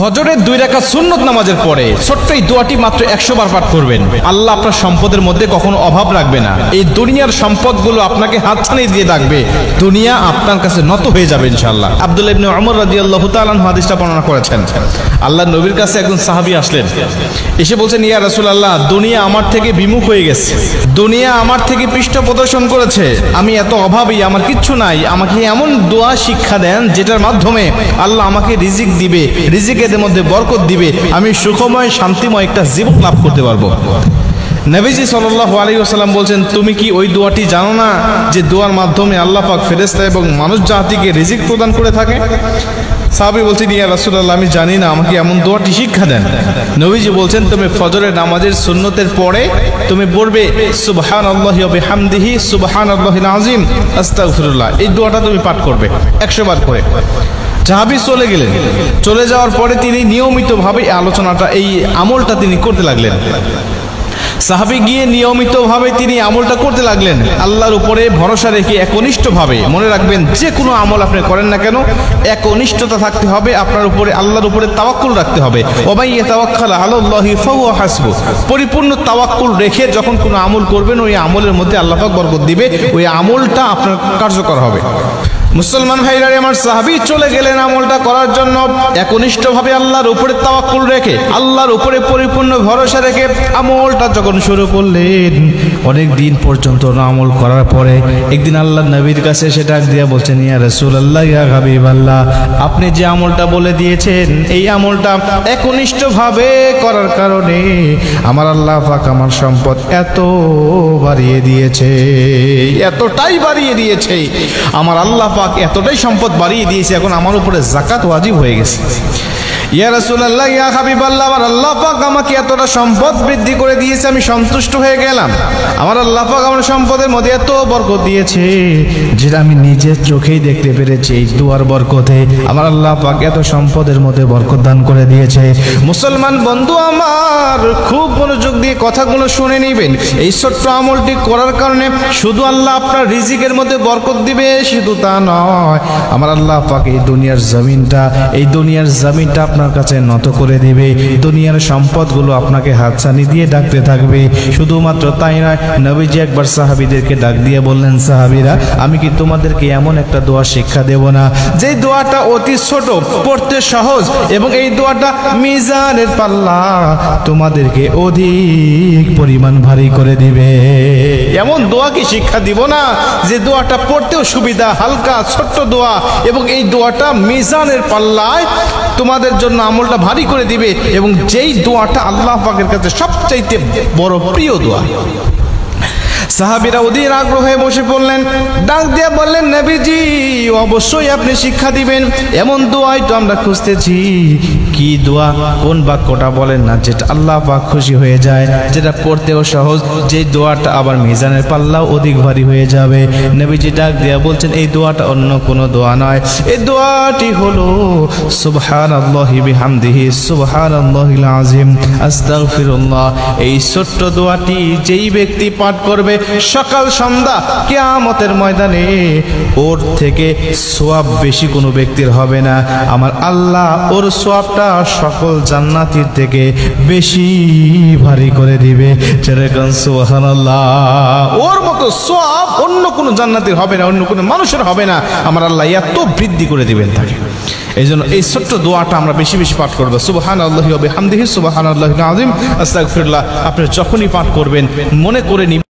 ফজরের 2 রাকাত সুন্নত নামাজের পরে ছোট্ট এই দোয়াটি মাত্র 100 বার পাঠ করবেন। আল্লাহ আপনার সম্পদের মধ্যে কখনো অভাব রাখবে না। এই দুনিয়ার সম্পদগুলো আপনাকে হাতছানি দিয়ে রাখবে, দুনিয়া আপনার কাছে নত হয়ে যাবে ইনশাআল্লাহ। আব্দুল্লাহ ইবনে ওমর রাদিয়াল্লাহু তাআলা আনহু হাদিসটা বর্ণনা করেছেন। আল্লাহর নবীর কাছে একজন সাহাবী আসলেন, এসে বলছেন, ইয়া রাসূলুল্লাহ, দুনিয়া আমার থেকে বিমুখ হয়ে গেছে, দুনিয়া আমার থেকে পৃষ্ঠ প্রদর্শন করেছে, আমি এত অভাবী, আমার কিচ্ছু নাই, আমাকে এমন দোয়া শিক্ষা দেন যেটার মাধ্যমে আল্লাহ আমাকে রিজিক দিবে, রিজিকের মধ্যে বরকত দিবে, আমি সুখময় শান্তিময় একটা জীবন লাভ করতে পারবো। নবীজি সাল্লাল্লাহু আলাইহি ওয়াসাল্লাম বলছেন, তুমি কি ওই দোয়াটি জানো না যে দোয়ার মাধ্যমে আল্লাহ পাক ফেরেশতা এবং মানুষ জাতিকে রিজিক প্রদান করে থাকে? সাহাবী বলছেন, ইয়া রাসূলুল্লাহ, আমি জানি না, আমাকে এমন দোয়াটি শিক্ষা দেন। নবীজি বলছেন, তুমি ফজরের নামাজের সুন্নতের পরে তুমি পড়বে সুবহানাল্লাহি ওয়া বিহামদিহি সুবহানাল্লাহিল আযীম আস্তাগফিরুল্লাহ, এই দোয়াটা তুমি পাঠ করবে 100 বার করে। সাহাবী চলে গেলেন, চলে যাওয়ার পরে তিনি নিয়মিতভাবে আলোচনাটা, এই আমলটা তিনি করতে লাগলেন। সাহাবী গিয়ে নিয়মিতভাবে তিনি আমলটা করতে লাগলেন, আল্লাহর উপরে ভরসা রেখে একনিষ্ঠভাবে। মনে রাখবেন, যে কোনো আমল আপনি করেন না কেন, একনিষ্ঠতা থাকতে হবে আপনার উপরে, আল্লাহর উপরে তাওয়াক্কুল রাখতে হবে। ওয়ামান ইয়াতাওয়াক্কাল আলাল্লাহি ফাহুয়া হাসবুহ, পরিপূর্ণ তাওয়াক্কুল রেখে যখন কোনো আমল করবেন, ওই আমলের মধ্যে আল্লাহ পাক বরকত দিবে, ওই আমলটা আপনার কার্যকর হবে। মুসলমান ভাইরা আমার, সাহাবী চলে গেলেন আমলটা করার জন্য, একনিষ্ঠভাবে আল্লাহর উপরে তাওয়াক্কুল রেখে, আল্লাহর উপরে পরিপূর্ণ ভরসা রেখে আমলটা যখন শুরু করলেন, অনেক দিন পর্যন্ত আমল করার পরে একদিন আল্লাহর নবীর কাছে এসে ডাক দিয়া বলছেন, ইয়া রাসূলুল্লাহ, ইয়া হাবিবাল্লাহ, আপনি যে আমলটা বলে দিয়েছেন, এই আমলটা একনিষ্ঠভাবে করার কারণে আমার আল্লাহ পাক আমার সম্পদ এত বাড়িয়ে দিয়েছে, এতটাই বাড়িয়ে দিয়েছে, আমার আল্লাহ পাক এতটাই সম্পদ বাড়িয়ে দিয়েছে, এখন আমার উপরে যাকাত ওয়াজিব হয়ে গেছে। ইয়া রাসূলুল্লাহ, ইয়া হাবিবাল্লাহ, আমার আল্লাহ পাক আমাকে এতটা সম্পদ বৃদ্ধি করে দিয়েছে, আমি সন্তুষ্ট হয়ে গেলাম। আমার আল্লাহ পাক আমার সম্পদের মধ্যে এত বরকত দিয়েছে যেটা আমি নিজের চোখেই দেখতে পেরেছি। এই দুয়ার বরকতে আমার আল্লাহ পাক এত সম্পদের মধ্যে বরকত দান করে দিয়েছে। মুসলমান বন্ধু আমার, খুব মনোযোগ দিয়ে কথাগুলো শুনে নেবেন। এই ছোট্ট আমলটি করার কারণে শুধু আল্লাহ আপনার রিজিকের মধ্যে বরকত দিবে, শুধু তা নয়, আমার আল্লাহ পাক এই দুনিয়ার জমিনটা আপনার কাছে নত করে দিবে, দুনিয়ার সম্পদগুলো আপনাকে হাতছানি দিয়ে ডাকতে থাকবে। শুধুমাত্র তাই নয়, নবীজি একবার সাহাবীদেরকে ডাক দিয়ে বললেন, সাহাবীরা, আমি কি তোমাদেরকে এমন একটা দোয়া শিক্ষা দেব না, যে দোয়াটা অতি ছোট, পড়তে সহজ, এবং এই দোয়াটা মিজানের পাল্লা তোমাদেরকে অধিক পরিমাণ ভারী করে দিবে? এমন দোয়া কি শিক্ষা দিব না যে দোয়াটা পড়তেও সুবিধা, হালকা ছোট্ট দোয়া, এবং এই দোয়াটা মিজানের পাল্লায় তোমাদের জন্য আমলটা ভারী করে দিবে, এবং যেই দোয়াটা আল্লাহ পাকের কাছে সবচাইতে বড় প্রিয় দোয়া। সাহাবীরা অধীর আগ্রহে বসে পড়লেন, ডাক দিয়ে বললেন, নবীজি, অবশ্যই আপনি শিক্ষা দিবেন, এমন দোয়াই তো আমরা খুঁজতেছি। কি দোয়া, কোন বাক্যটা বলেন না, যেটা আল্লাহ পাক খুশি হয়ে যায়, যেটা পড়তেও সহজ, যে দোয়াটা আবার মিজানের পাল্লাও অধিক ভারী হয়ে যাবে। নবীজি ডাক দিয়ে বলছেন, এই দোয়াটা অন্য কোনো দোয়া নয়, এই দোয়াটি হলো সুবহানাল্লাহি বিহামদিহি সুবহানাল্লাহিল আযীম আস্তাগফিরুল্লাহ। এই ছোট্ট দোয়াটি যেই ব্যক্তি পাঠ করবে সকাল সন্ধ্যা কিয়ামতের ময়দানে, ওর থেকে সওয়াব বেশি কোনো ব্যক্তির হবে না। আমার আল্লাহ ওর সওয়াবটা সকল জান্নাতীর থেকে বেশি ভারী করে দিবে। যেরকম সুবহানাল্লাহ, ওর মতো সওয়াব অন্য কোনো জান্নাতীর হবে না, অন্য কোনো মানুষের হবে না। আমার আল্লাহ এত বৃদ্ধি করে দিবেন তাকে। এই জন্য এই ছোট্ট দোয়াটা আমরা বেশি বেশি পাঠ করবো, সুবহানাল্লাহি ওয়া বিহামদিহি সুবহানাল্লাহিল আযীম আস্তাগফিরুল্লাহ। আপনি যখনই পাঠ করবেন মনে করে নিন